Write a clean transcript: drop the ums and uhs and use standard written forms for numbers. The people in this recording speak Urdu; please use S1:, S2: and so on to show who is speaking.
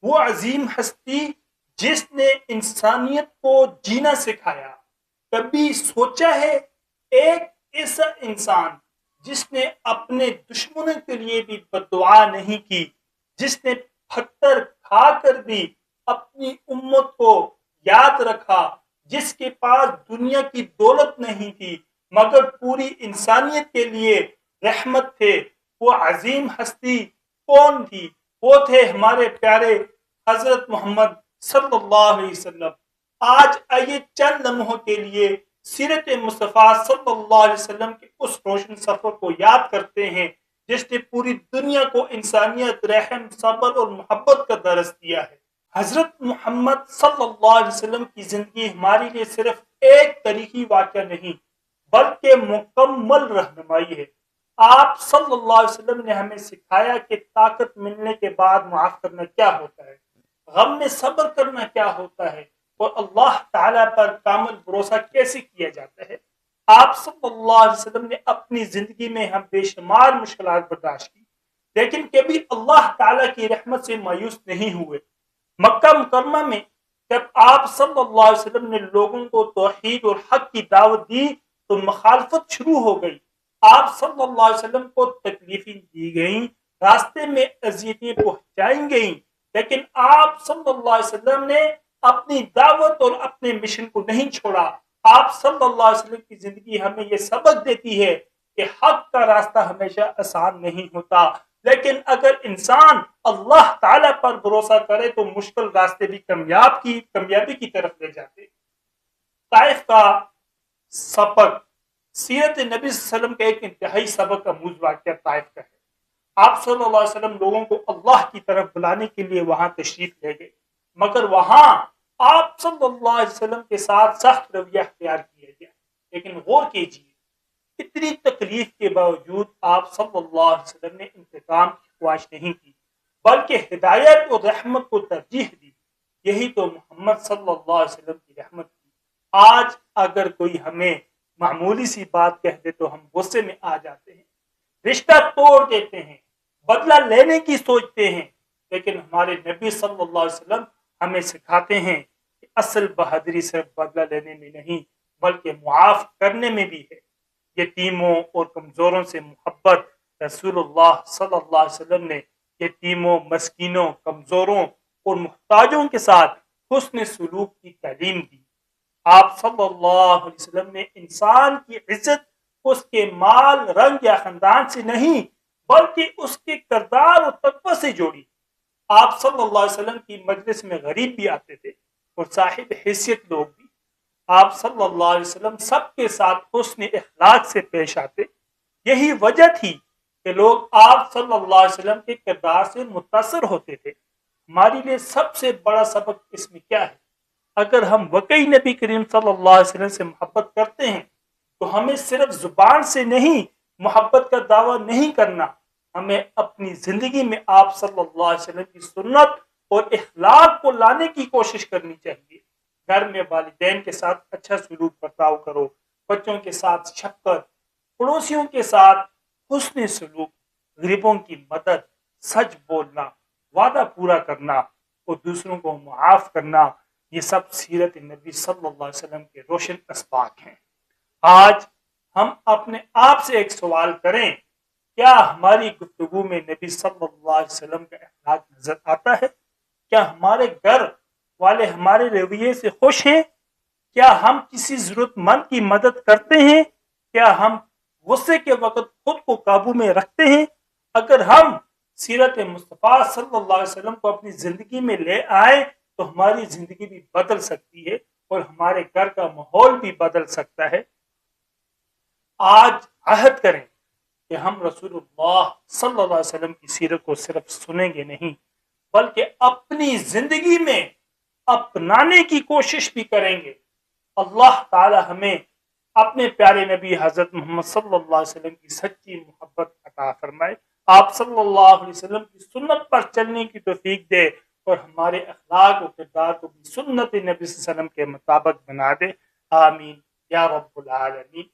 S1: وہ عظیم ہستی جس نے انسانیت کو جینا سکھایا. کبھی سوچا ہے ایک ایسا انسان جس نے اپنے دشمنوں کے لیے بھی بددعا نہیں کی، جس نے پتھر کھا کر بھی اپنی امت کو یاد رکھا، جس کے پاس دنیا کی دولت نہیں تھی مگر پوری انسانیت کے لیے رحمت تھے؟ وہ عظیم ہستی کون تھی؟ وہ تھے ہمارے پیارے حضرت محمد صلی اللہ علیہ وسلم. آج آئیے چند لمحوں کے لیے سیرت مصطفیٰ صلی اللہ علیہ وسلم کے اس روشن سفر کو یاد کرتے ہیں جس نے پوری دنیا کو انسانیت، رحم، صبر اور محبت کا درس دیا ہے. حضرت محمد صلی اللہ علیہ وسلم کی زندگی ہمارے لیے صرف ایک تاریخی واقعہ نہیں بلکہ مکمل رہنمائی ہے. آپ صلی اللہ علیہ وسلم نے ہمیں سکھایا کہ طاقت ملنے کے بعد معاف کرنا کیا ہوتا ہے، غم میں صبر کرنا کیا ہوتا ہے، اور اللہ تعالیٰ پر کامل بھروسہ کیسے کیا جاتا ہے. آپ صلی اللہ علیہ وسلم نے اپنی زندگی میں ہم بے شمار مشکلات برداشت کی لیکن کبھی اللہ تعالیٰ کی رحمت سے مایوس نہیں ہوئے. مکہ مکرمہ میں جب آپ صلی اللہ علیہ وسلم نے لوگوں کو توحید اور حق کی دعوت دی تو مخالفت شروع ہو گئی. آپ صلی اللہ علیہ وسلم کو تکلیفیں دی گئیں، راستے میں اذیتیں پہنچائیں گئیں، لیکن آپ صلی اللہ علیہ وسلم نے اپنی دعوت اور اپنے مشن کو نہیں چھوڑا. آپ صلی اللہ علیہ وسلم کی زندگی ہمیں یہ سبق دیتی ہے کہ حق کا راستہ ہمیشہ آسان نہیں ہوتا، لیکن اگر انسان اللہ تعالیٰ پر بھروسہ کرے تو مشکل راستے بھی کامیابی کی طرف لے جاتے. طائف کا سبق سیرت نبی صلی اللہ علیہ وسلم کا ایک انتہائی سبق آموز واقعہ طائف کا ہے. آپ صلی اللہ علیہ وسلم لوگوں کو اللہ کی طرف بلانے کے لیے وہاں تشریف لے گئے مگر وہاں آپ صلی اللہ علیہ وسلم کے ساتھ سخت رویہ اختیار کیا گیا. لیکن غور کیجیے، اتنی تکلیف کے باوجود آپ صلی اللہ علیہ وسلم نے انتقام کی خواہش نہیں کی بلکہ ہدایت اور رحمت کو ترجیح دی. یہی تو محمد صلی اللہ علیہ وسلم کی رحمت تھی. آج اگر کوئی ہمیں معمولی سی بات کہہ دے تو ہم غصے میں آ جاتے ہیں، رشتہ توڑ دیتے ہیں، بدلہ لینے کی سوچتے ہیں. لیکن ہمارے نبی صلی اللہ علیہ وسلم ہمیں سکھاتے ہیں کہ اصل بہادری صرف بدلہ لینے میں نہیں بلکہ معاف کرنے میں بھی ہے. یتیموں اور کمزوروں سے محبت. رسول اللہ صلی اللہ علیہ وسلم نے یتیموں، مسکینوں، کمزوروں اور محتاجوں کے ساتھ حسن سلوک کی تعلیم دی. آپ صلی اللہ علیہ وسلم نے انسان کی عزت اس کے مال، رنگ یا خاندان سے نہیں بلکہ اس کے کردار اور تقوی سے جوڑی. آپ صلی اللہ علیہ وسلم کی مجلس میں غریب بھی آتے تھے اور صاحب حیثیت لوگ بھی. آپ صلی اللہ علیہ وسلم سب کے ساتھ حسن اخلاق سے پیش آتے. یہی وجہ تھی کہ لوگ آپ صلی اللہ علیہ وسلم کے کردار سے متاثر ہوتے تھے. ہمارے لیے سب سے بڑا سبق اس میں کیا ہے؟ اگر ہم واقعی نبی کریم صلی اللہ علیہ وسلم سے محبت کرتے ہیں تو ہمیں صرف زبان سے نہیں محبت کا دعویٰ نہیں کرنا، ہمیں اپنی زندگی میں آپ صلی اللہ علیہ وسلم کی سنت اور اخلاق کو لانے کی کوشش کرنی چاہیے. گھر میں والدین کے ساتھ اچھا سلوک برتاؤ کرو، بچوں کے ساتھ شفقت، پڑوسیوں کے ساتھ حسن سلوک، غریبوں کی مدد، سچ بولنا، وعدہ پورا کرنا اور دوسروں کو معاف کرنا، یہ سب سیرت نبی صلی اللہ علیہ وسلم کے روشن اسباق ہیں. آج ہم اپنے آپ سے ایک سوال کریں، کیا ہماری گفتگو میں نبی صلی اللہ علیہ وسلم کا اخلاق نظر آتا ہے؟ کیا ہمارے گھر والے ہمارے رویے سے خوش ہیں؟ کیا ہم کسی ضرورت مند کی مدد کرتے ہیں؟ کیا ہم غصے کے وقت خود کو قابو میں رکھتے ہیں؟ اگر ہم سیرت مصطفیٰ صلی اللہ علیہ وسلم کو اپنی زندگی میں لے آئیں تو ہماری زندگی بھی بدل سکتی ہے اور ہمارے گھر کا ماحول بھی بدل سکتا ہے. آج عہد کریں کہ ہم رسول اللہ صلی اللہ علیہ وسلم کی سیرت کو صرف سنیں گے نہیں بلکہ اپنی زندگی میں اپنانے کی کوشش بھی کریں گے. اللہ تعالی ہمیں اپنے پیارے نبی حضرت محمد صلی اللہ علیہ وسلم کی سچی محبت عطا فرمائے. آپ صلی اللہ علیہ وسلم کی سنت پر چلنے کی توفیق دے اور ہمارے اخلاق و کردار کو بھی سنت نبی صلی اللہ علیہ وسلم کے مطابق بنا دے. آمین یا رب العالمین.